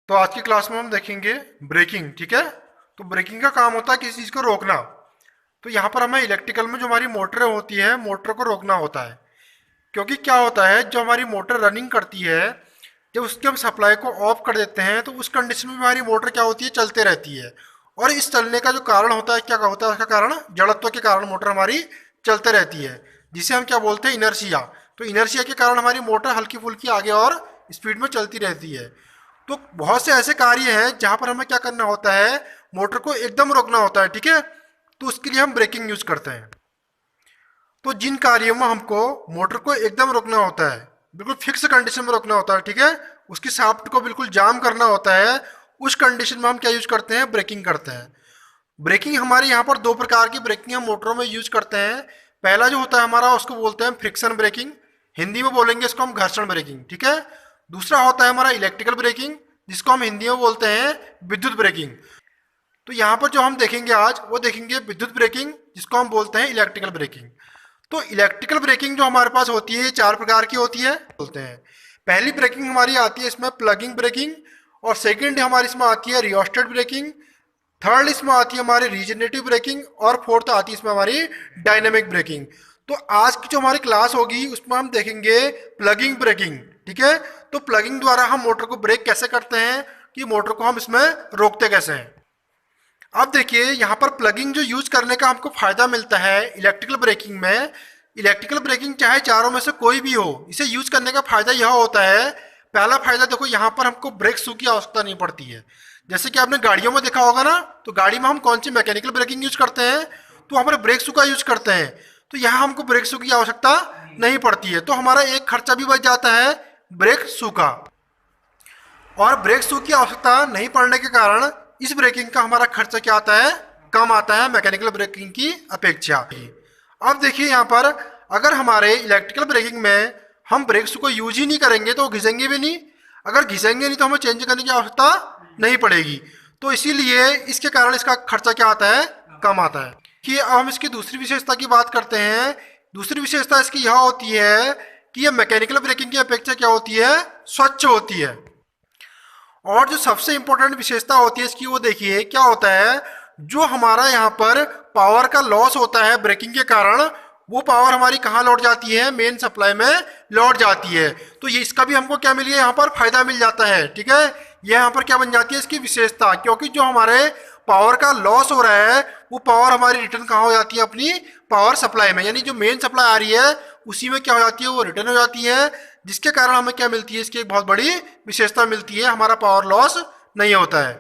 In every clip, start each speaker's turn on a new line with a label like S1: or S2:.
S1: तो आज की क्लास में हम देखेंगे ब्रेकिंग। ठीक है, तो ब्रेकिंग का काम होता है किसी चीज़ को रोकना। तो यहाँ पर हमें इलेक्ट्रिकल में जो हमारी मोटरें होती है, मोटर को रोकना होता है। क्योंकि क्या होता है, जो हमारी मोटर रनिंग करती है, जब उसके हम सप्लाई को ऑफ कर देते हैं तो उस कंडीशन में हमारी मोटर क्या होती है, चलते रहती है। और इस चलने का जो कारण होता है, क्या होता है उसका कारण, जड़त्व के कारण मोटर हमारी चलते रहती है, जिसे हम क्या बोलते हैं, इनर्शिया। तो इनर्शिया के कारण हमारी मोटर हल्की फुल्की आगे और स्पीड में चलती रहती है। तो बहुत से ऐसे कार्य हैं जहां पर हमें क्या करना होता है, मोटर को एकदम रोकना होता है। ठीक है, तो उसके लिए हम ब्रेकिंग यूज करते हैं। तो जिन कार्यों में हमको मोटर को एकदम रोकना होता है, बिल्कुल फिक्स कंडीशन में रोकना होता है, ठीक है, उसकी शाफ्ट को बिल्कुल जाम करना होता है, उस कंडीशन में हम क्या यूज करते हैं, ब्रेकिंग करते हैं। ब्रेकिंग हमारे यहाँ पर दो प्रकार की ब्रेकिंग हम मोटरों में यूज करते हैं। पहला जो होता है हमारा, उसको बोलते हैं फ्रिक्शन ब्रेकिंग, हिंदी में बोलेंगे इसको हम घर्षण ब्रेकिंग। ठीक है, दूसरा होता है हमारा इलेक्ट्रिकल ब्रेकिंग, जिसको हम हिंदी में बोलते हैं विद्युत ब्रेकिंग। तो यहाँ पर जो हम देखेंगे आज, वो देखेंगे विद्युत ब्रेकिंग, जिसको हम बोलते हैं इलेक्ट्रिकल ब्रेकिंग। तो इलेक्ट्रिकल ब्रेकिंग जो हमारे पास होती है, ये चार प्रकार की होती है बोलते हैं। पहली ब्रेकिंग हमारी आती है इसमें प्लगिंग ब्रेकिंग, और सेकंड हमारी इसमें आती है रियोस्टेट ब्रेकिंग, थर्ड इसमें आती है हमारी रीजनरेटिव ब्रेकिंग, और फोर्थ आती है इसमें हमारी डायनेमिक ब्रेकिंग। तो आज की जो हमारी क्लास होगी उसमें हम देखेंगे प्लगिंग ब्रेकिंग। ठीक है, तो प्लगिंग द्वारा हम मोटर को ब्रेक कैसे करते हैं, कि मोटर को हम इसमें रोकते कैसे हैं। अब देखिए यहाँ पर प्लगिंग जो यूज करने का हमको फायदा मिलता है इलेक्ट्रिकल ब्रेकिंग में। इलेक्ट्रिकल ब्रेकिंग चाहे चारों में से कोई भी हो, इसे यूज करने का फायदा यह होता है, पहला फायदा देखो, यहाँ पर हमको ब्रेक शू की आवश्यकता नहीं पड़ती है। जैसे कि आपने गाड़ियों में देखा होगा ना, तो गाड़ी में हम कौन सी मैकेनिकल ब्रेकिंग यूज करते हैं, तो वहाँ पर ब्रेक शू का यूज करते हैं। तो यहाँ हमको ब्रेक शू की आवश्यकता नहीं पड़ती है, तो हमारा एक खर्चा भी बच जाता है ब्रेक शू का। और ब्रेक शू की आवश्यकता नहीं पड़ने के कारण इस ब्रेकिंग का हमारा खर्चा क्या आता है, कम आता है मैकेनिकल ब्रेकिंग की अपेक्षा। अब देखिए यहाँ पर, अगर हमारे इलेक्ट्रिकल ब्रेकिंग में हम ब्रेक शू को यूज ही नहीं करेंगे तो घिसेंगे भी नहीं, अगर घिसेंगे नहीं तो हमें चेंज करने की आवश्यकता नहीं पड़ेगी। तो इसीलिए इसके कारण इसका खर्चा क्या आता है, कम आता है। कि अब हम इसकी दूसरी विशेषता की बात करते हैं। दूसरी विशेषता इसकी यह होती है कि यह मैकेनिकल ब्रेकिंग की अपेक्षा क्या होती है, स्वच्छ होती है। और जो सबसे इंपॉर्टेंट विशेषता होती है इसकी, वो देखिए क्या होता है, जो हमारा यहाँ पर पावर का लॉस होता है ब्रेकिंग के कारण, वो पावर हमारी कहाँ लौट जाती है, मेन सप्लाई में लौट जाती है। तो ये इसका भी हमको क्या मिल गया, यहाँ पर फायदा मिल जाता है। ठीक है, ये यहाँ पर क्या बन जाती है इसकी विशेषता, क्योंकि जो हमारे पावर का लॉस हो रहा है वो पावर हमारी रिटर्न कहाँ हो जाती है, अपनी पावर सप्लाई में, यानी जो मेन सप्लाई आ रही है उसी में क्या हो जाती है, वो रिटर्न हो जाती है, जिसके कारण हमें क्या मिलती है, इसकी एक बहुत बड़ी विशेषता मिलती है, हमारा पावर लॉस नहीं होता है।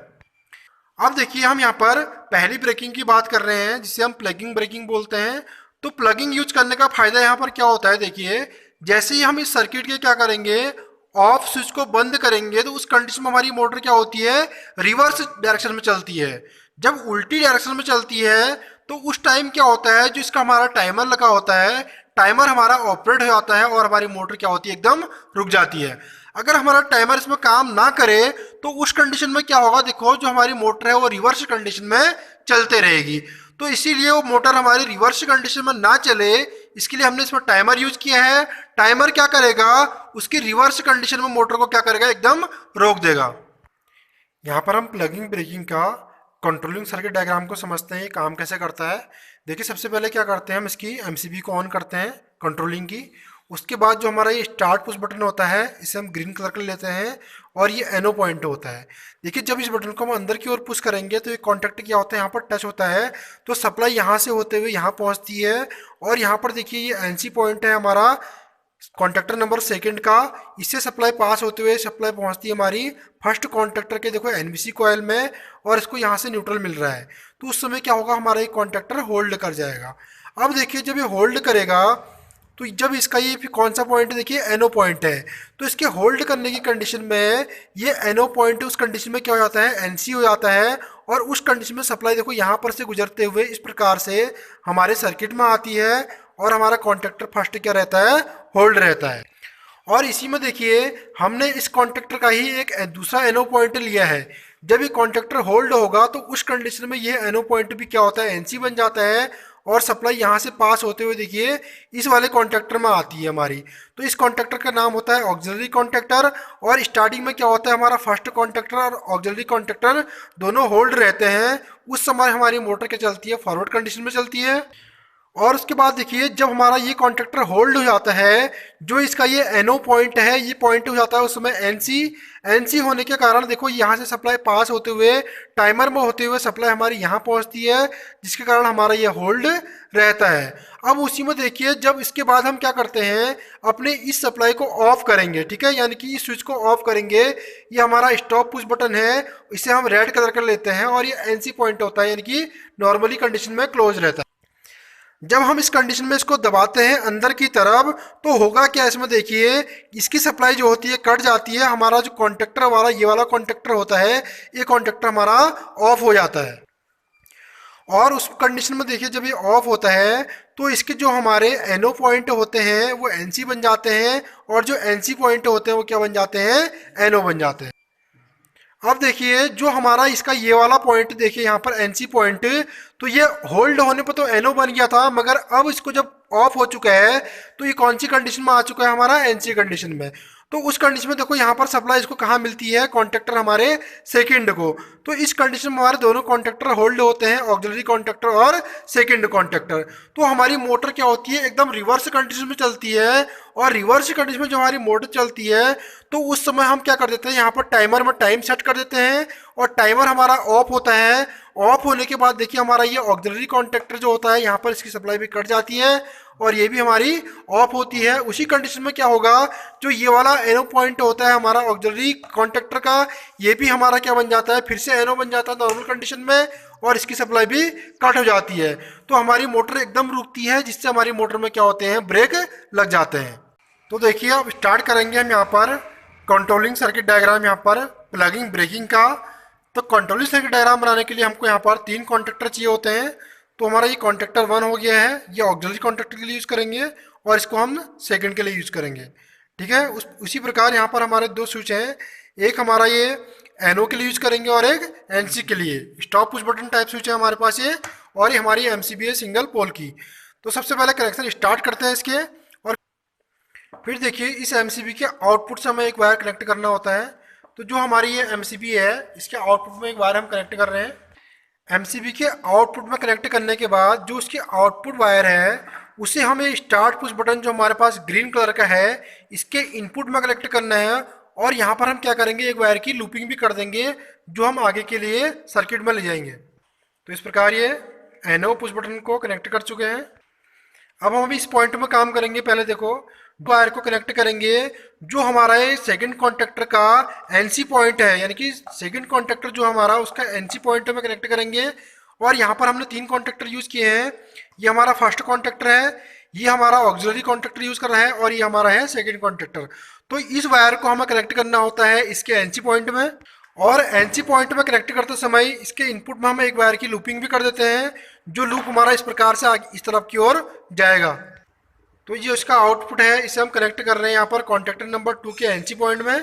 S1: अब देखिए हम यहाँ पर पहली ब्रेकिंग की बात कर रहे हैं, जिसे हम प्लगिंग ब्रेकिंग बोलते हैं। तो प्लगिंग यूज करने का फायदा यहाँ पर क्या होता है, देखिए जैसे ही हम इस सर्किट के क्या करेंगे, ऑफ स्विच को बंद करेंगे, तो उस कंडीशन में हमारी मोटर क्या होती है, रिवर्स डायरेक्शन में चलती है। जब उल्टी डायरेक्शन में चलती है तो उस टाइम क्या होता है, जो इसका हमारा टाइमर लगा होता है, टाइमर हमारा ऑपरेट हो जाता है और हमारी मोटर क्या होती है, एकदम रुक जाती है। अगर हमारा टाइमर इसमें काम ना करे तो उस कंडीशन में क्या होगा, देखो जो हमारी मोटर है वो रिवर्स कंडीशन में चलते रहेगी। तो इसीलिए वो मोटर हमारी रिवर्स कंडीशन में ना चले, इसके लिए हमने इसमें टाइमर यूज किया है। टाइमर क्या करेगा, उसकी रिवर्स कंडीशन में मोटर को क्या करेगा, एकदम रोक देगा। यहाँ पर हम प्लगिंग ब्रेकिंग का कंट्रोलिंग सर्किट डायग्राम को समझते हैं, ये काम कैसे करता है। देखिए सबसे पहले क्या करते हैं, हम इसकी एमसीबी को ऑन करते हैं कंट्रोलिंग की। उसके बाद जो हमारा ये स्टार्ट पुश बटन होता है, इसे हम ग्रीन कलर का लेते हैं, और ये एनो पॉइंट होता है। देखिए जब इस बटन को हम अंदर की ओर पुश करेंगे तो ये कॉन्टैक्ट क्या होता है, यहाँ पर टच होता है, तो सप्लाई यहाँ से होते हुए यहाँ पहुँचती है। और यहाँ पर देखिए ये एनसी पॉइंट है हमारा कॉन्टैक्टर नंबर सेकंड का, इससे सप्लाई पास होते हुए सप्लाई पहुंचती है हमारी फर्स्ट कॉन्टैक्टर के, देखो एनबीसी कॉइल में, और इसको यहाँ से न्यूट्रल मिल रहा है। तो उस समय क्या होगा, हमारा ये कॉन्टैक्टर होल्ड कर जाएगा। अब देखिए जब ये होल्ड करेगा तो जब इसका ये फिर कौन सा पॉइंट है, देखिए एनो पॉइंट है, तो इसके होल्ड करने की कंडीशन में ये एनो पॉइंट उस कंडीशन में क्या हो जाता है, एनसी हो जाता है। और उस कंडीशन में सप्लाई देखो यहाँ पर से गुजरते हुए इस प्रकार से हमारे सर्किट में आती है, और हमारा कॉन्टैक्टर फर्स्ट क्या रहता है, होल्ड रहता है। और इसी में देखिए हमने इस कॉन्टैक्टर का ही एक दूसरा एनो पॉइंट लिया है। जब ये कॉन्टैक्टर होल्ड होगा तो उस कंडीशन में ये एनो पॉइंट भी क्या होता है, एनसी बन जाता है, और सप्लाई यहाँ से पास होते हुए देखिए इस वाले कॉन्टेक्टर में आती है हमारी। तो इस कॉन्टेक्टर का नाम होता है ऑक्सिलरी कॉन्टेक्टर। और स्टार्टिंग में क्या होता है, हमारा फर्स्ट कॉन्टेक्टर और ऑक्सिलरी कॉन्टेक्टर दोनों होल्ड रहते हैं। उस समय हमारी मोटर क्या चलती है, फॉरवर्ड कंडीशन में चलती है। और उसके बाद देखिए जब हमारा ये कॉन्ट्रैक्टर होल्ड हो जाता है, जो इसका ये एनओ पॉइंट है, ये पॉइंट हो जाता है उस समय एनसी। एनसी होने के कारण देखो यहाँ से सप्लाई पास होते हुए टाइमर में होते हुए सप्लाई हमारी यहाँ पहुँचती है, जिसके कारण हमारा ये होल्ड रहता है। अब उसी में देखिए जब इसके बाद हम क्या करते हैं, अपने इस सप्लाई को ऑफ करेंगे, ठीक है, यानी कि इस स्विच को ऑफ करेंगे। ये हमारा स्टॉप पुश बटन है, इसे हम रेड कलर कर लेते हैं और ये एनसी पॉइंट होता है, यानी कि नॉर्मली कंडीशन में क्लोज रहता है। जब हम इस कंडीशन में इसको दबाते हैं अंदर की तरफ, तो होगा क्या, इसमें देखिए इसकी सप्लाई जो होती है कट जाती है। हमारा जो कॉन्टेक्टर वाला ये वाला कॉन्टेक्टर होता है, ये कॉन्टेक्टर हमारा ऑफ हो जाता है। और उस कंडीशन में देखिए जब ये ऑफ होता है तो इसके जो हमारे एनओ पॉइंट होते हैं वो एनसी बन जाते हैं, और जो एनसी पॉइंट होते हैं वो क्या बन जाते हैं, एनओ बन जाते हैं। अब देखिए जो हमारा इसका ये वाला पॉइंट देखिए यहाँ पर एनसी पॉइंट, तो ये होल्ड होने पर तो एनओ बन गया था, मगर अब इसको जब ऑफ हो चुका है तो ये कौन सी कंडीशन में आ चुका है, हमारा एनसी कंडीशन में। तो उस कंडीशन में देखो यहाँ पर सप्लाई इसको कहाँ मिलती है, कॉन्ट्रैक्टर हमारे सेकंड को। तो इस कंडीशन में हमारे दोनों कॉन्ट्रैक्टर होल्ड होते हैं, ऑक्सिलरी कॉन्ट्रैक्टर और सेकंड कॉन्ट्रैक्टर। तो हमारी मोटर क्या होती है, एकदम रिवर्स कंडीशन में चलती है। और रिवर्स कंडीशन में जो हमारी मोटर चलती है तो उस समय हम क्या कर देते हैं, यहाँ पर टाइमर में टाइम सेट कर देते हैं और टाइमर हमारा ऑफ होता है। ऑफ होने के बाद देखिए हमारा ये ऑक्सिलरी कॉन्ट्रैक्टर जो होता है, यहाँ पर इसकी सप्लाई भी कट जाती है और ये भी हमारी ऑफ होती है। उसी कंडीशन में क्या होगा, जो ये वाला एनो पॉइंट होता है हमारा ऑक्सिलरी कॉन्ट्रैक्टर का, ये भी हमारा क्या बन जाता है, फिर से एनो बन जाता है नॉर्मल कंडीशन में, और इसकी सप्लाई भी कट हो जाती है। तो हमारी मोटर एकदम रुकती है, जिससे हमारी मोटर में क्या होते हैं, ब्रेक लग जाते हैं। तो देखिए अब स्टार्ट करेंगे हम यहाँ पर कंट्रोलिंग सर्किट डायग्राम, यहाँ पर प्लगिंग ब्रेकिंग का। तो कंट्रोलिंग सर्किट डायग्राम बनाने के लिए हमको यहाँ पर 3 कॉन्ट्रैक्टर चाहिए होते हैं। तो हमारा ये कॉन्ट्रैक्टर 1 हो गया है, ये ऑक्सिलरी कॉन्ट्रैक्टर के लिए यूज़ करेंगे और इसको हम सेकंड के लिए यूज़ करेंगे, ठीक है। उसी प्रकार यहाँ पर हमारे 2 स्विच हैं, एक हमारा ये एनओ के लिए यूज़ करेंगे और एक एनसी के लिए। Stop push button type switch है हमारे पास ये, और ये हमारी एमसीबी है सिंगल पोल की। तो सबसे पहले कनेक्शन स्टार्ट करते हैं इसके, और फिर देखिए इस एमसीबी के आउटपुट से हमें एक वायर कनेक्ट करना होता है। तो जो हमारी ये एमसीबी है, इसके आउटपुट में एक वायर हम कनेक्ट कर रहे हैं। एमसीबी के आउटपुट में कनेक्ट करने के बाद जो उसकी आउटपुट वायर है, उसे हमें स्टार्ट पुश बटन जो हमारे पास ग्रीन कलर का है, इसके इनपुट में कनेक्ट करना है। और यहाँ पर हम क्या करेंगे, एक वायर की लूपिंग भी कर देंगे, जो हम आगे के लिए सर्किट में ले जाएंगे। तो इस प्रकार ये एनओ पुश बटन को कनेक्ट कर चुके हैं। अब हम अभी इस पॉइंट में काम करेंगे। पहले देखो वायर को कनेक्ट करेंगे, जो हमारा ये सेकंड कॉन्ट्रैक्टर का एनसी पॉइंट है, यानी कि सेकंड कॉन्ट्रैक्टर जो हमारा उसका एनसी पॉइंट में कनेक्ट करेंगे। और यहाँ पर हमने 3 कॉन्ट्रैक्टर यूज़ किए हैं। ये हमारा फर्स्ट कॉन्ट्रैक्टर है, ये हमारा ऑक्सिलरी कॉन्ट्रैक्टर यूज़ कर रहा है, और ये हमारा है सेकंड कॉन्ट्रैक्टर। तो इस वायर को हमें कनेक्ट करना होता है इसके एनसी पॉइंट में, और एनसी पॉइंट में कनेक्ट करते समय इसके इनपुट में हम एक वायर की लूपिंग भी कर देते हैं, जो लूप हमारा इस प्रकार से आगे इस तरफ की ओर जाएगा। तो ये उसका आउटपुट है, इसे हम कनेक्ट कर रहे हैं यहाँ पर कॉन्ट्रैक्टर नंबर 2 के एनसी पॉइंट में।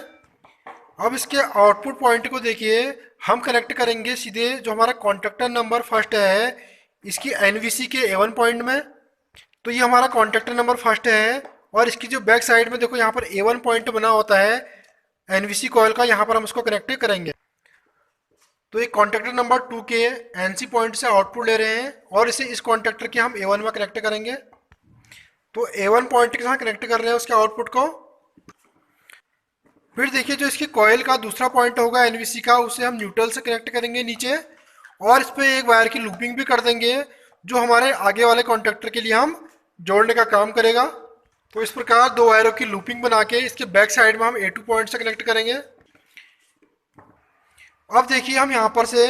S1: अब इसके आउटपुट पॉइंट को देखिए हम कनेक्ट करेंगे सीधे जो हमारा कॉन्ट्रैक्टर नंबर फर्स्ट है, इसकी एनवीसी के A1 पॉइंट में। तो ये हमारा कॉन्ट्रैक्टर नंबर फर्स्ट है, और इसकी जो बैक साइड में देखो यहाँ पर A1 पॉइंट बना होता है एनवीसी कॉइल का, यहाँ पर हम उसको कनेक्ट करेंगे। तो ये कॉन्ट्रैक्टर नंबर 2 के एनसी पॉइंट से आउटपुट ले रहे हैं, और इसे इस कॉन्ट्रैक्टर के हम A1 में कनेक्ट करेंगे। तो A1 पॉइंट के साथ कनेक्ट कर रहे हैं उसके आउटपुट को। फिर देखिए जो इसकी कॉइल का दूसरा पॉइंट होगा एनवीसी का, उसे हम न्यूट्रल से कनेक्ट करेंगे नीचे, और इस पर एक वायर की लूपिंग भी कर देंगे, जो हमारे आगे वाले कॉन्ट्रैक्टर के लिए हम जोड़ने का काम करेगा। तो इस प्रकार 2 वायरों की लूपिंग बना के इसके बैक साइड में हम A2 पॉइंट से कनेक्ट करेंगे। अब देखिए हम यहाँ पर से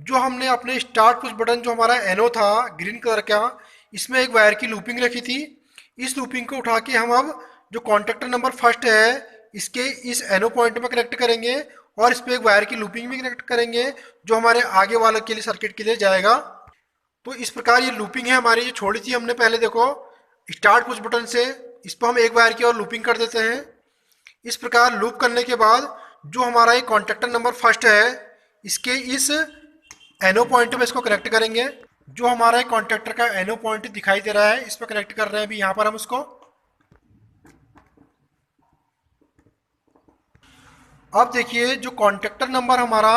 S1: जो हमने अपने स्टार्ट पुश बटन जो हमारा एनओ था ग्रीन कलर का, इसमें एक वायर की लूपिंग रखी थी। इस लूपिंग को उठा के हम अब जो कॉन्ट्रैक्टर नंबर फर्स्ट है, इसके इस एनओ पॉइंट में कनेक्ट करेंगे, और इस पर एक वायर की लूपिंग भी कनेक्ट करेंगे, जो हमारे आगे वाले के लिए सर्किट के लिए जाएगा। तो इस प्रकार ये लूपिंग है हमारी, जो छोड़ी थी हमने पहले देखो स्टार्ट पुश बटन से, इस पर हम एक वायर की और लूपिंग कर देते हैं। इस प्रकार लूप करने के बाद जो हमारा ये कॉन्ट्रैक्टर नंबर फर्स्ट है, इसके इस एनओ पॉइंट में इसको कनेक्ट करेंगे। जो हमारा कॉन्टेक्टर का एनो पॉइंट दिखाई दे रहा है इस पर कनेक्ट कर रहे हैं अभी यहाँ पर हम उसको। अब देखिए जो कॉन्टेक्टर नंबर हमारा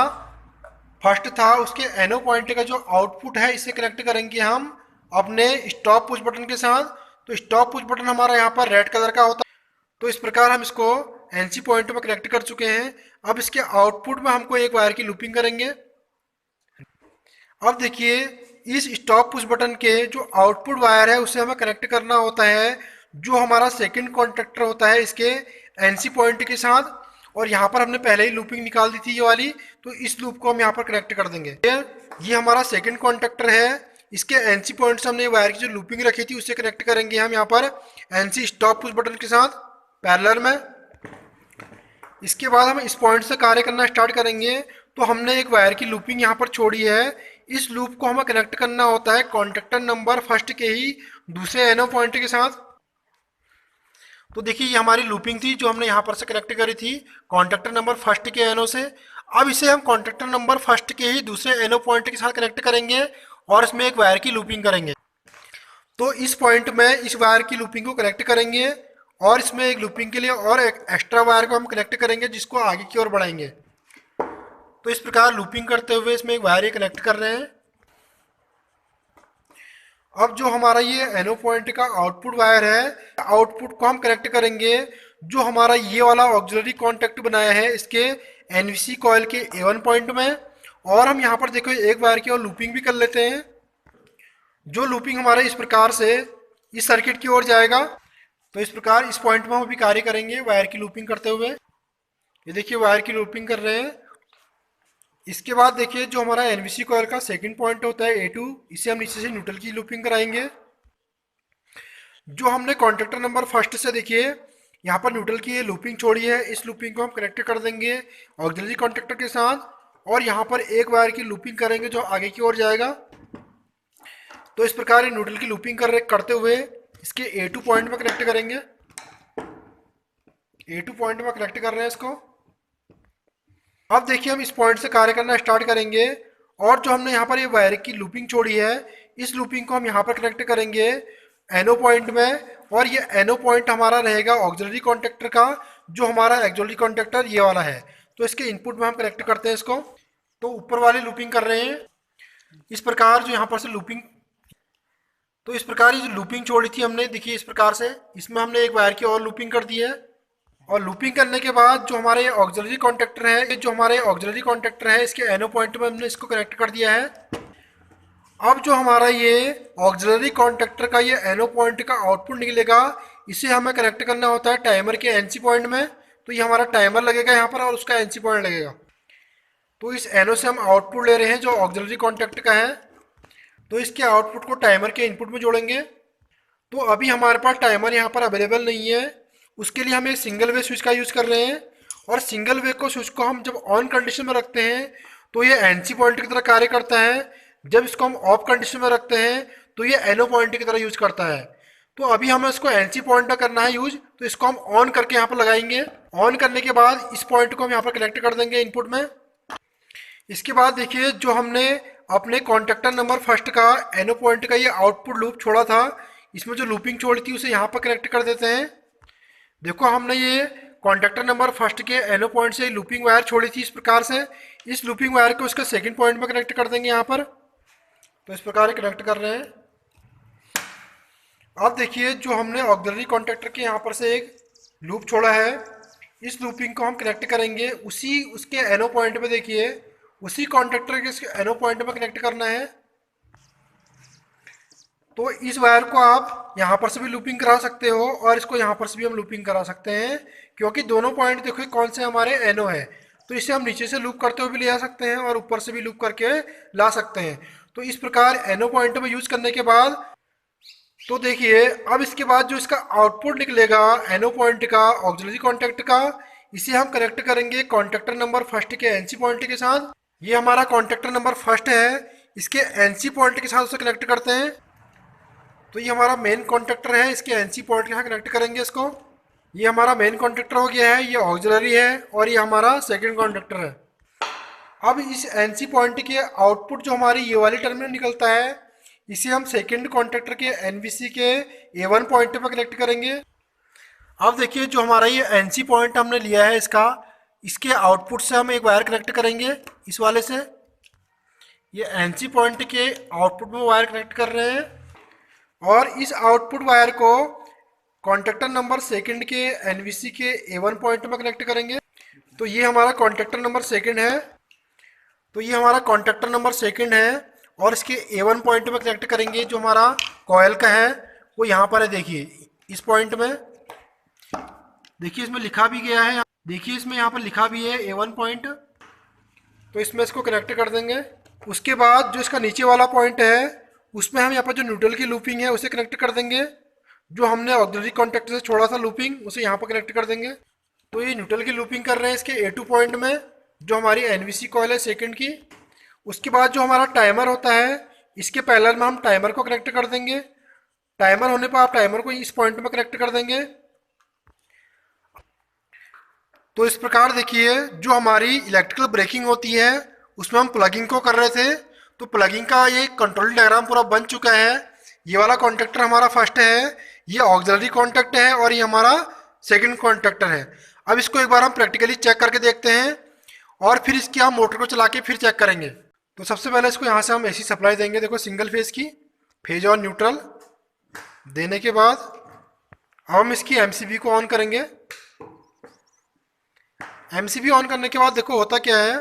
S1: फर्स्ट था उसके एनो पॉइंट का जो आउटपुट है इसे कनेक्ट करेंगे हम अपने स्टॉप पुश बटन के साथ। तो स्टॉप पुश बटन हमारा यहाँ पर रेड कलर का होता है। तो इस प्रकार हम इसको एनसी पॉइंट में कनेक्ट कर चुके हैं। अब इसके आउटपुट में हमको एक वायर की लूपिंग करेंगे। अब देखिए इस स्टॉप पुश बटन के जो आउटपुट वायर है उसे हमें कनेक्ट करना होता है जो हमारा सेकंड कॉन्टेक्टर होता है इसके एनसी पॉइंट के साथ। और यहाँ पर हमने पहले ही लूपिंग निकाल दी थी ये वाली, तो इस लूप को हम यहाँ पर कनेक्ट कर देंगे। ये हमारा सेकंड कॉन्टेक्टर है, इसके एनसी पॉइंट से हमने वायर की जो लूपिंग रखी थी उससे कनेक्ट करेंगे हम यहाँ पर एनसी स्टॉप पुश बटन के साथ पैरेलल में। इसके बाद हम इस पॉइंट से कार्य करना स्टार्ट करेंगे। तो हमने एक वायर की लूपिंग यहाँ पर छोड़ी है, इस लूप को हमें कनेक्ट करना होता है कॉन्टेक्टर नंबर फर्स्ट के ही दूसरे एनो पॉइंट के साथ। तो देखिए ये हमारी लूपिंग थी जो हमने यहाँ पर से कनेक्ट करी थी कॉन्टेक्टर नंबर फर्स्ट के एनो से। अब इसे हम कॉन्टेक्टर नंबर फर्स्ट के ही दूसरे एनो पॉइंट के साथ कनेक्ट करेंगे और इसमें एक वायर की लूपिंग करेंगे। तो इस पॉइंट में इस वायर की लूपिंग को कनेक्ट करेंगे और इसमें एक लूपिंग के लिए और एक एक्स्ट्रा वायर को हम कनेक्ट करेंगे जिसको आगे की ओर बढ़ाएंगे। तो इस प्रकार लूपिंग करते हुए इसमें एक वायर कनेक्ट कर रहे हैं। अब जो हमारा ये एनो पॉइंट का आउटपुट वायर है, आउटपुट को हम कनेक्ट करेंगे जो हमारा ये वाला ऑक्सिलरी कॉन्टेक्ट बनाया है इसके एनवीसी कॉइल के A1 पॉइंट में। और हम यहाँ पर देखो एक वायर की और लूपिंग भी कर लेते हैं, जो लूपिंग हमारे इस प्रकार से इस सर्किट की ओर जाएगा। तो इस प्रकार इस पॉइंट में हम अभी कार्य करेंगे वायर की लूपिंग करते हुए। ये देखिए वायर की लूपिंग कर रहे हैं। इसके बाद देखिए जो हमारा एनवीसी कॉइल का सेकंड पॉइंट होता है A2, इसे हम नीचे से न्यूट्रल की लूपिंग कराएंगे। जो हमने कॉन्टेक्टर नंबर फर्स्ट से देखिए यहाँ पर न्यूट्रल की ये लूपिंग छोड़ी है, इस लूपिंग को हम कनेक्ट कर देंगे ऑक्सिलरी कॉन्टेक्टर के साथ और यहाँ पर एक वायर की लूपिंग करेंगे जो आगे की ओर जाएगा। तो इस प्रकार ये न्यूट्रल की लूपिंग करते हुए इसके A2 पॉइंट में कनेक्ट करेंगे। A2 पॉइंट में कनेक्ट कर रहे हैं इसको। अब देखिए हम इस पॉइंट से कार्य करना स्टार्ट करेंगे और जो हमने यहाँ पर ये वायर की लूपिंग छोड़ी है इस लूपिंग को हम यहाँ पर कनेक्ट करेंगे एनो पॉइंट में। और ये एनो पॉइंट हमारा रहेगा ऑक्सिलरी कॉन्टेक्टर का, जो हमारा एक्सिलरी कॉन्टेक्टर ये वाला है। तो इसके इनपुट में हम कनेक्ट करते हैं इसको। तो ऊपर वाली लूपिंग कर रहे हैं इस प्रकार, जो यहाँ पर से लूपिंग, तो इस प्रकार ये जो लूपिंग छोड़ी थी हमने देखिए इस प्रकार से इसमें हमने एक वायर की और लूपिंग कर दी है। और लूपिंग करने के बाद जो हमारे ऑक्सिलरी कॉन्टेक्टर है, जो हमारे ऑक्सिलरी कॉन्टेक्टर है इसके एनो पॉइंट में हमने इसको कनेक्ट कर दिया है। अब जो हमारा ये ऑक्सिलरी कॉन्टेक्टर का ये एनो पॉइंट का आउटपुट निकलेगा इसे हमें कनेक्ट करना होता है टाइमर के एनसी पॉइंट में। तो ये हमारा टाइमर लगेगा यहाँ पर और उसका एनसी पॉइंट लगेगा। तो इस एनो से हम आउटपुट ले रहे हैं जो ऑक्सिलरी कॉन्टेक्ट का है, तो इसके आउटपुट को टाइमर के इनपुट में जोड़ेंगे। तो अभी हमारे पास टाइमर यहाँ पर अवेलेबल नहीं है, उसके लिए हम एक सिंगल वे स्विच का यूज़ कर रहे हैं। और सिंगल वे को स्विच को हम जब ऑन कंडीशन में रखते हैं तो ये एनसी पॉइंट की तरह कार्य करता है, जब इसको हम ऑफ कंडीशन में रखते हैं तो ये एनो पॉइंट की तरह यूज करता है। तो अभी हमें इसको एनसी पॉइंट में करना है यूज, तो इसको हम ऑन करके यहाँ पर लगाएंगे। ऑन करने के बाद इस पॉइंट को हम यहाँ पर कनेक्ट कर देंगे इनपुट में। इसके बाद देखिए जो हमने अपने कॉन्टेक्टर नंबर फर्स्ट का एनो पॉइंट का ये आउटपुट लूप छोड़ा था, इसमें जो लूपिंग छोड़ी थी उसे यहाँ पर कनेक्ट कर देते हैं। देखो हमने ये कॉन्टेक्टर नंबर फर्स्ट के एनो पॉइंट से लूपिंग वायर छोड़ी थी इस प्रकार से, इस लूपिंग वायर को उसके सेकंड पॉइंट में कनेक्ट कर देंगे यहाँ पर। तो इस प्रकार कनेक्ट कर रहे हैं। अब देखिए जो हमने ऑक्सिलरी कॉन्टेक्टर के यहाँ पर से एक लूप छोड़ा है, इस लूपिंग को हम कनेक्ट करेंगे उसी उसके एनो पॉइंट पे। देखिए उसी कॉन्टेक्टर के एनो पॉइंट में कनेक्ट करना है। तो इस वायर को आप यहाँ पर से भी लूपिंग करा सकते हो और इसको यहाँ पर से भी हम लूपिंग करा सकते हैं, क्योंकि दोनों पॉइंट देखो कौन से हमारे एनो है। तो इसे हम नीचे से लूप करते हुए भी ले आ सकते हैं और ऊपर से भी लूप करके ला सकते हैं। तो इस प्रकार एनो पॉइंट में यूज करने के बाद तो देखिए अब इसके बाद जो इसका आउटपुट निकलेगा एनो पॉइंट का ऑक्सिलरी कॉन्टेक्ट का, इसे हम कनेक्ट करेंगे कॉन्टेक्टर नंबर फर्स्ट के एनसी पॉइंट के साथ। ये हमारा कॉन्टेक्टर नंबर फर्स्ट है, इसके एनसी पॉइंट के साथ उसे कनेक्ट करते हैं। तो ये हमारा मेन कॉन्टेक्टर है, इसके एनसी पॉइंट के साथ कनेक्ट करेंगे इसको। ये हमारा मेन कॉन्टेक्टर हो गया है, ये ऑक्सिलरी है और ये हमारा सेकेंड कॉन्टेक्टर है। अब इस एनसी पॉइंट के आउटपुट जो हमारी ये वाली टर्मिनल निकलता है इसे हम सेकंड कॉन्टेक्टर के एनवीसी के A1 पॉइंट पर कनेक्ट करेंगे। अब देखिए जो हमारा ये एनसी पॉइंट हमने लिया है इसका, इसके आउटपुट से हम एक वायर कनेक्ट करेंगे इस वाले से। ये एनसी पॉइंट के आउटपुट में वायर कनेक्ट कर रहे हैं और इस आउटपुट वायर को कॉन्टेक्टर नंबर सेकंड के एनवीसी के A1 पॉइंट में कनेक्ट करेंगे। तो ये हमारा कॉन्टेक्टर नंबर सेकंड है, तो ये हमारा कॉन्टेक्टर नंबर सेकंड है और इसके A1 पॉइंट में कनेक्ट करेंगे। जो हमारा कॉयल का है वो यहाँ पर है, देखिए इस पॉइंट में, देखिए इसमें लिखा भी गया है, देखिए इसमें यहाँ पर लिखा भी है A1 पॉइंट। तो इसमें इसको कनेक्ट कर देंगे। उसके बाद जो इसका नीचे वाला पॉइंट है उसमें हम यहाँ पर जो न्यूट्रल की लूपिंग है उसे कनेक्ट कर देंगे। जो हमने ऑक्सिलरी कॉन्टेक्टर से छोड़ा सा लूपिंग उसे यहाँ पर कनेक्ट कर देंगे। तो ये न्यूट्रल की लूपिंग कर रहे हैं इसके A2 पॉइंट में, जो हमारी एनवीसी कॉइल है सेकंड की। उसके बाद जो हमारा टाइमर होता है इसके पैरेलल में हम टाइमर को कनेक्ट कर देंगे। टाइमर होने पर आप टाइमर को इस पॉइंट में कनेक्ट कर देंगे। तो इस प्रकार देखिए जो हमारी इलेक्ट्रिकल ब्रेकिंग होती है उसमें हम प्लगिंग को कर रहे थे, तो प्लगिंग का ये कंट्रोल डायग्राम पूरा बन चुका है। ये वाला कॉन्टेक्टर हमारा फर्स्ट है, ये ऑक्सिलरी कॉन्टेक्ट है और ये हमारा सेकंड कॉन्टेक्टर है। अब इसको एक बार हम प्रैक्टिकली चेक करके देखते हैं और फिर इसकी हम मोटर को चला के फिर चेक करेंगे। तो सबसे पहले इसको यहाँ से हम एसी सप्लाई देंगे, देखो सिंगल फेज की, फेज ऑन न्यूट्रल देने के बाद अब हम इसकी एमसीबी को ऑन करेंगे। एमसीबी ऑन करने के बाद देखो होता क्या है,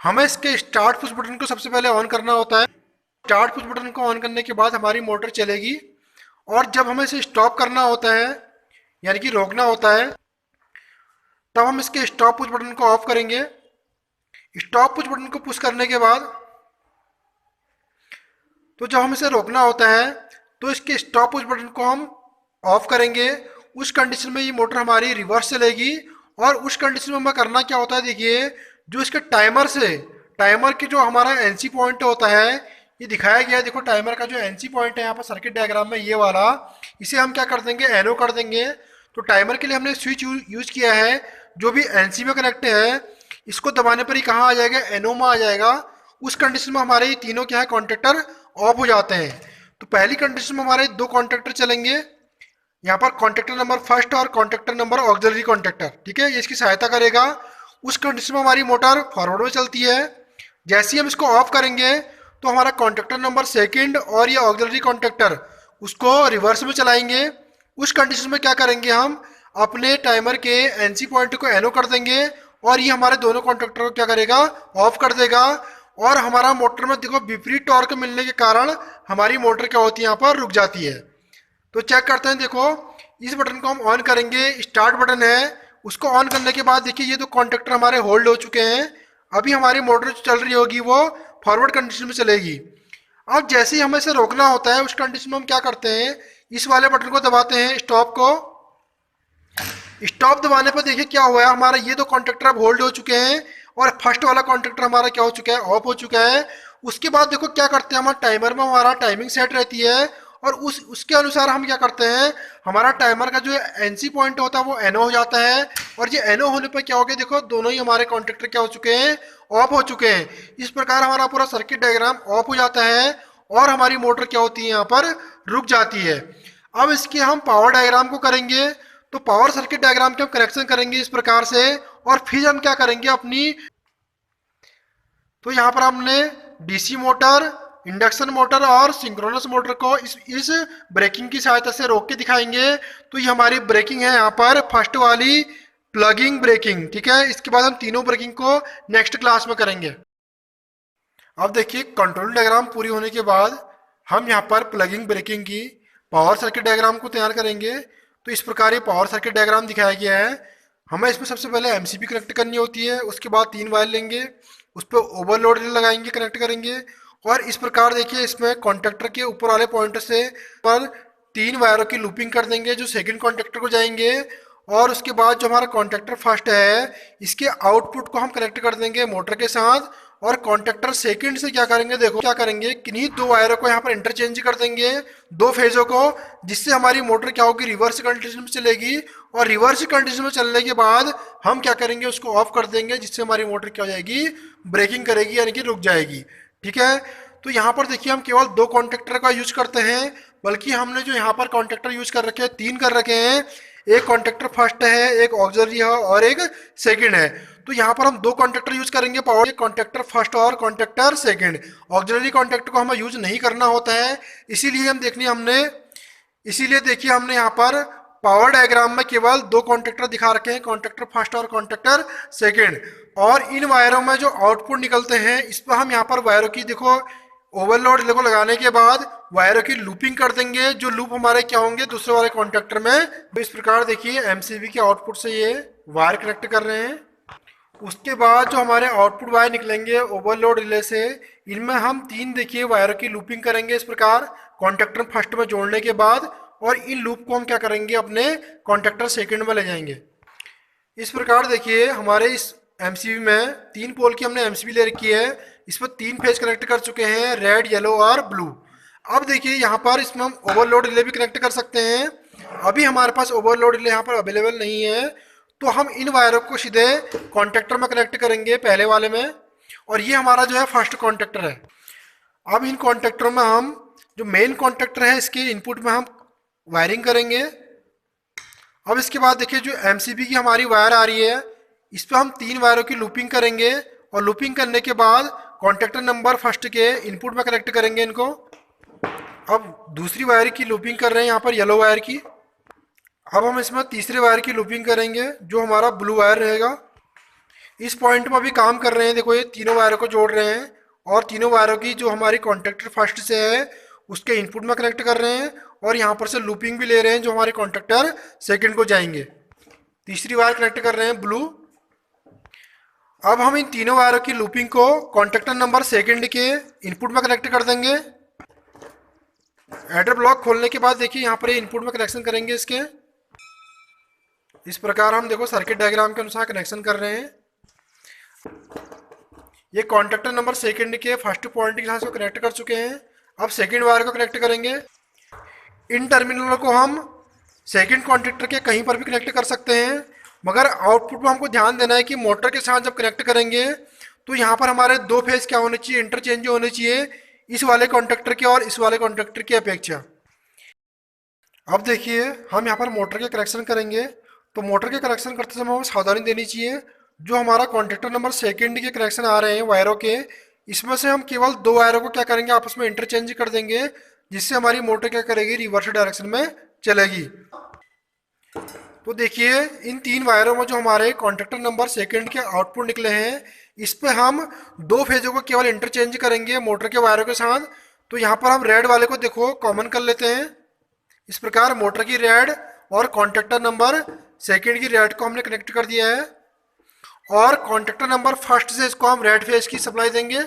S1: हमें इसके स्टार्ट पुश बटन को सबसे पहले ऑन करना होता है। स्टार्ट पुश बटन को ऑन करने के बाद हमारी मोटर चलेगी और जब हमें इसे स्टॉप करना होता है यानी कि रोकना होता है तब हम इसके स्टॉप पुश बटन को ऑफ करेंगे। स्टॉप पुश बटन को पुश करने के बाद तो जब हम इसे रोकना होता है तो इसके स्टॉप पुश बटन को हम ऑफ करेंगे। उस कंडीशन में ये मोटर हमारी रिवर्स चलेगी और उस कंडीशन में हमें करना क्या होता है, देखिए जो इसके टाइमर से, टाइमर की जो हमारा एनसी पॉइंट होता है ये दिखाया गया है, देखो टाइमर का जो एनसी पॉइंट है यहाँ पर सर्किट डायग्राम में ये वाला, इसे हम क्या कर देंगे, एनओ कर देंगे। तो टाइमर के लिए हमने स्विच यूज किया है जो भी एनसी में कनेक्ट है, इसको दबाने पर ही कहाँ आ जाएगा, एनओ में आ जाएगा। उस कंडीशन में हमारे ये तीनों क्या है कॉन्ट्रैक्टर ऑफ हो जाते हैं। तो पहली कंडीशन में हमारे दो कॉन्ट्रैक्टर चलेंगे, यहाँ पर कॉन्ट्रैक्टर नंबर फर्स्ट और कॉन्ट्रैक्टर नंबर ऑक्सिलरी कॉन्ट्रैक्टर, ठीक है, ये इसकी सहायता करेगा। उस कंडीशन में हमारी मोटर फॉरवर्ड में चलती है। जैसे ही हम इसको ऑफ करेंगे तो हमारा कॉन्ट्रैक्टर नंबर सेकंड और ये ऑक्सिलरी कॉन्ट्रैक्टर उसको रिवर्स में चलाएंगे। उस कंडीशन में क्या करेंगे, हम अपने टाइमर के एनसी पॉइंट को एनओ कर देंगे और ये हमारे दोनों कॉन्ट्रैक्टर को क्या करेगा, ऑफ कर देगा। और हमारा मोटर में देखो विपरीत टॉर्क मिलने के कारण हमारी मोटर क्या होती है, यहाँ पर रुक जाती है। तो चेक करते हैं, देखो इस बटन को हम ऑन करेंगे, स्टार्ट बटन है, उसको ऑन करने के बाद देखिए ये दो कॉन्ट्रैक्टर हमारे होल्ड हो चुके हैं। अभी हमारी मोटर जो चल रही होगी वो फॉरवर्ड कंडीशन में चलेगी। अब जैसे ही हमें इसे रोकना होता है उस कंडीशन में हम क्या करते हैं, इस वाले बटन को दबाते हैं, स्टॉप को। स्टॉप दबाने पर देखिए क्या हुआ है, हमारा ये दो कॉन्ट्रैक्टर अब होल्ड हो चुके हैं और फर्स्ट वाला कॉन्ट्रैक्टर हमारा क्या हो चुका है, ऑफ हो चुका है। उसके बाद देखो क्या करते हैं, हमारा टाइमर में हमारा टाइमिंग सेट रहती है और उसके अनुसार हम क्या करते हैं, हमारा टाइमर का जो एनसी पॉइंट होता है वो एनओ हो जाता है। और ये एनओ होने पर क्या हो गया, देखो दोनों ही हमारे कॉन्ट्रैक्टर क्या हो चुके हैं, ऑफ हो चुके हैं। इस प्रकार हमारा पूरा सर्किट डायग्राम ऑफ हो जाता है और हमारी मोटर क्या होती है, यहाँ पर रुक जाती है। अब इसके हम पावर डायग्राम को करेंगे, तो पावर सर्किट डायग्राम के हम कनेक्शन करेंगे इस प्रकार से और फिर हम क्या करेंगे अपनी, तो यहाँ पर हमने डीसी मोटर, इंडक्शन मोटर और सिंक्रोनस मोटर को इस ब्रेकिंग की सहायता से रोक के दिखाएंगे। तो ये हमारी ब्रेकिंग है यहाँ पर फर्स्ट वाली प्लगिंग ब्रेकिंग, ठीक है। इसके बाद हम तीनों ब्रेकिंग को नेक्स्ट क्लास में करेंगे। अब देखिए कंट्रोल डायग्राम पूरी होने के बाद हम यहाँ पर प्लगिंग ब्रेकिंग की पावर सर्किट डायग्राम को तैयार करेंगे। तो इस प्रकार ये पावर सर्किट डायग्राम दिखाया गया है। हमें इसमें सबसे पहले एमसीबी कनेक्ट करनी होती है, उसके बाद 3 वायर लेंगे, उस पर ओवरलोड लगाएंगे, कनेक्ट करेंगे और इस प्रकार देखिए इसमें कॉन्ट्रैक्टर के ऊपर वाले पॉइंट से पर 3 वायरों की लूपिंग कर देंगे जो सेकंड कॉन्ट्रैक्टर को जाएंगे। और उसके बाद जो हमारा कॉन्ट्रैक्टर फर्स्ट है इसके आउटपुट को हम कनेक्ट कर देंगे मोटर के साथ और कॉन्ट्रैक्टर सेकंड से क्या करेंगे, देखो क्या करेंगे, किन्हीं 2 वायरों को यहाँ पर इंटरचेंज कर देंगे, 2 फेजों को, जिससे हमारी मोटर क्या होगी, रिवर्स कंडीशन में चलेगी। और रिवर्स कंडीशन में चलने के बाद हम क्या करेंगे, उसको ऑफ कर देंगे, जिससे हमारी मोटर क्या हो जाएगी, ब्रेकिंग करेगी यानी कि रुक जाएगी, ठीक है। तो यहाँ पर देखिए हम केवल दो कॉन्टेक्टर का यूज करते हैं, बल्कि हमने जो यहाँ पर कॉन्टेक्टर यूज कर रखे हैं तीन कर रखे हैं। एक कॉन्टेक्टर फर्स्ट है, एक ऑक्सिलरी है और एक सेकंड है। तो यहाँ पर हम दो कॉन्टेक्टर यूज करेंगे, पावर कॉन्टेक्टर फर्स्ट और कॉन्टेक्टर सेकंड। ऑक्सिलरी कॉन्टेक्टर को हमें यूज नहीं करना होता है, इसीलिए देखिए हमने यहाँ पर पावर डायग्राम में केवल दो कॉन्टेक्टर दिखा रखे हैं, कॉन्टेक्टर फर्स्ट और कॉन्टेक्टर सेकंड। और इन वायरों में जो आउटपुट निकलते हैं, इस पर हम यहाँ पर वायरों की देखो ओवरलोड रिले को लगाने के बाद वायरों की लूपिंग कर देंगे, जो लूप हमारे क्या होंगे दूसरे वाले कॉन्टेक्टर में। तो इस प्रकार देखिए एमसीबी के आउटपुट से ये वायर कनेक्ट कर रहे हैं। उसके बाद जो हमारे आउटपुट वायर निकलेंगे ओवरलोड रिले से, इनमें हम तीन देखिए वायरों की लूपिंग करेंगे इस प्रकार कॉन्टेक्टर फर्स्ट में जोड़ने के बाद, और इन लूप को हम क्या करेंगे अपने कॉन्टेक्टर सेकंड में ले जाएंगे। इस प्रकार देखिए हमारे इस एमसीबी में तीन पोल की हमने एमसीबी ले रखी है, इस पर तीन फेज कनेक्ट कर चुके हैं, रेड येलो और ब्लू। अब देखिए यहाँ पर इसमें हम ओवरलोड रिले भी कनेक्ट कर सकते हैं। अभी हमारे पास ओवरलोड रिले यहाँ पर अवेलेबल नहीं है, तो हम इन वायरों को सीधे कॉन्टेक्टर में कनेक्ट करेंगे पहले वाले में, और ये हमारा जो है फर्स्ट कॉन्टेक्टर है। अब इन कॉन्टेक्टरों में हम जो मेन कॉन्टेक्टर है इसके इनपुट में हम वायरिंग करेंगे। अब इसके बाद देखिए जो एमसीबी की हमारी वायर आ रही है, इस पर हम तीन वायरों की लूपिंग करेंगे, और लूपिंग करने के बाद कॉन्टेक्टर नंबर फर्स्ट के इनपुट में कनेक्ट करेंगे इनको। अब दूसरी वायर की लूपिंग कर रहे हैं यहाँ पर येलो वायर की। अब हम इसमें तीसरे वायर की लूपिंग करेंगे जो हमारा ब्लू वायर रहेगा। इस पॉइंट पर भी काम कर रहे हैं, देखो ये तीनों वायरों को जोड़ रहे हैं, और तीनों वायरों की जो हमारी कॉन्टेक्टर फर्स्ट से है उसके इनपुट में कनेक्ट कर रहे हैं, और यहाँ पर से लूपिंग भी ले रहे हैं जो हमारे कॉन्टेक्टर सेकंड को जाएंगे। तीसरी वायर कनेक्ट कर रहे हैं ब्लू। अब हम इन तीनों वायरों की लूपिंग को कॉन्टेक्टर नंबर सेकंड के इनपुट में कनेक्ट कर देंगे। एडर ब्लॉक खोलने के बाद देखिए यहाँ पर ये इनपुट में कनेक्शन करेंगे इसके। इस प्रकार हम देखो सर्किट डायग्राम के अनुसार कनेक्शन कर रहे हैं। ये कॉन्टेक्टर नंबर सेकंड के फर्स्ट पॉइंट के साथ इसको कनेक्ट कर चुके हैं। अब सेकंड वायर को कनेक्ट करेंगे। इन टर्मिनलों को हम सेकंड कॉन्टेक्टर के कहीं पर भी कनेक्ट कर सकते हैं, मगर आउटपुट में हमको ध्यान देना है कि मोटर के साथ जब कनेक्ट करेंगे तो यहाँ पर हमारे दो फेज क्या होने चाहिए, इंटरचेंज होने चाहिए इस वाले कॉन्टेक्टर के और इस वाले कॉन्टेक्टर की अपेक्षा। अब देखिए हम यहाँ पर मोटर के कनेक्शन करेंगे, तो मोटर के कनेक्शन करते समय हमें सावधानी देनी चाहिए। जो हमारा कॉन्टेक्टर नंबर सेकंड के कनेक्शन आ रहे हैं वायरों के, इसमें से हम केवल दो वायरों को क्या करेंगे आपस में इंटरचेंज कर देंगे, जिससे हमारी मोटर क्या करेगी रिवर्स डायरेक्शन में चलेगी। तो देखिए इन तीन वायरों में जो हमारे कॉन्टेक्टर नंबर सेकंड के आउटपुट निकले हैं, इस पे हम दो फेजों को केवल इंटरचेंज करेंगे मोटर के वायरों के साथ। तो यहाँ पर हम रेड वाले को देखो कॉमन कर लेते हैं। इस प्रकार मोटर की रेड और कॉन्टेक्टर नंबर सेकंड की रेड को हमने कनेक्ट कर दिया है, और कॉन्टेक्टर नंबर फर्स्ट से इसको हम रेड फेज की सप्लाई देंगे।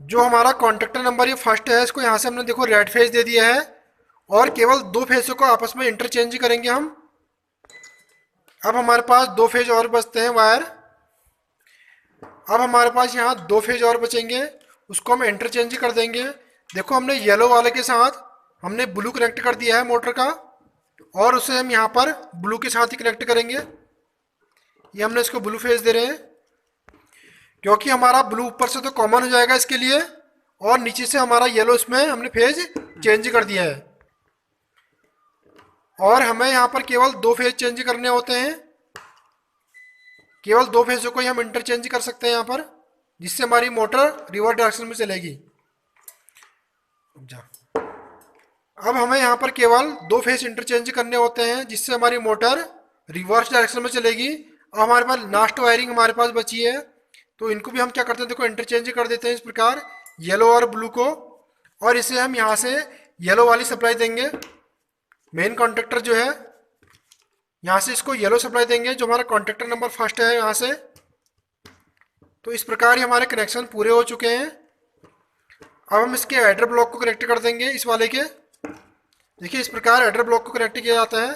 S1: जो हमारा कॉन्टेक्टर नंबर ये फर्स्ट है, इसको यहाँ से हमने देखो रेड फेज दे दिया है, और केवल दो फेजों को आपस में इंटरचेंज करेंगे हम। अब हमारे पास दो फेज और बचते हैं वायर। अब हमारे पास यहाँ दो फेज और बचेंगे, उसको हम इंटरचेंज कर देंगे। देखो हमने येलो वाले के साथ हमने ब्लू कनेक्ट कर दिया है मोटर का, और उसे हम यहाँ पर ब्लू के साथ ही कनेक्ट करेंगे। ये हमने इसको ब्लू फेज दे रहे हैं, क्योंकि हमारा ब्लू ऊपर से तो कॉमन हो जाएगा इसके लिए, और नीचे से हमारा येलो इसमें हमने फेज चेंज कर दिया है। और हमें यहाँ पर केवल दो फेज चेंज करने होते हैं, केवल दो फेजों को ही हम इंटरचेंज कर सकते हैं यहाँ पर, जिससे हमारी मोटर रिवर्स डायरेक्शन में चलेगी। अब हमें यहाँ पर केवल दो फेज इंटरचेंज करने होते हैं, जिससे हमारी मोटर रिवर्स डायरेक्शन में चलेगी। अब हमारे पास लास्ट वायरिंग हमारे पास बची है, तो इनको भी हम क्या करते हैं देखो इंटरचेंज कर देते हैं इस प्रकार येलो और ब्लू को, और इसे हम यहाँ से येलो वाली सप्लाई देंगे। मेन कॉन्टेक्टर जो है यहाँ से इसको येलो सप्लाई देंगे, जो हमारा कॉन्टेक्टर नंबर फर्स्ट है यहाँ से। तो इस प्रकार ही हमारे कनेक्शन पूरे हो चुके हैं। अब हम इसके एडर ब्लॉक को कनेक्ट कर देंगे इस वाले के। देखिए इस प्रकार एडर ब्लॉक को कनेक्ट किया जाता है।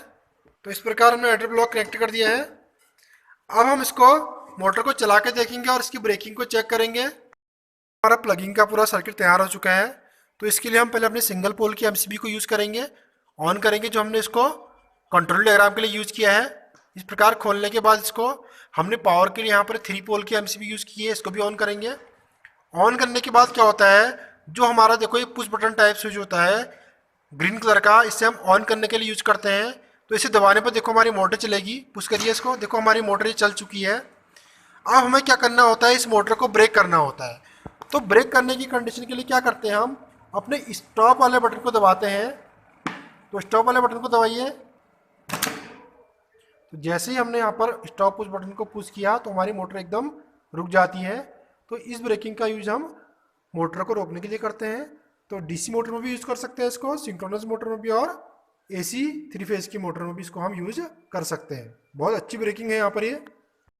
S1: तो इस प्रकार हमने एडर ब्लॉक कनेक्ट कर दिया है। अब हम इसको मोटर को चला के देखेंगे और इसकी ब्रेकिंग को चेक करेंगे। हमारा प्लगिंग का पूरा सर्किट तैयार हो चुका है। तो इसके लिए हम पहले अपने सिंगल पोल की एमसीबी को यूज़ करेंगे, ऑन करेंगे, जो हमने इसको कंट्रोल डायग्राम के लिए यूज़ किया है। इस प्रकार खोलने के बाद इसको हमने पावर के लिए यहाँ पर 3 पोल की एमसीबी यूज़ की है, इसको भी ऑन करेंगे। ऑन करने के बाद क्या होता है, जो हमारा देखो ये पुश बटन टाइप स्विच होता है ग्रीन कलर का, इससे हम ऑन करने के लिए यूज करते हैं। तो इसे दबाने पर देखो हमारी मोटर चलेगी। पुश करिए इसको, देखो हमारी मोटर ये चल चुकी है। अब हमें क्या करना होता है, इस मोटर को ब्रेक करना होता है। तो ब्रेक करने की कंडीशन के लिए क्या करते हैं, हम अपने स्टॉप वाले बटन को दबाते हैं। तो स्टॉप वाले बटन को दबाइए। तो जैसे ही हमने यहाँ पर स्टॉप पुश बटन को पुश किया तो हमारी मोटर एकदम रुक जाती है। तो इस ब्रेकिंग का यूज हम मोटर को रोकने के लिए करते हैं। तो डीसी मोटर में भी यूज कर सकते हैं इसको, सिंक्रोनस मोटर में भी, और एसी 3 फेज की मोटर में भी इसको हम यूज कर सकते हैं। बहुत अच्छी ब्रेकिंग है यहाँ पर ये।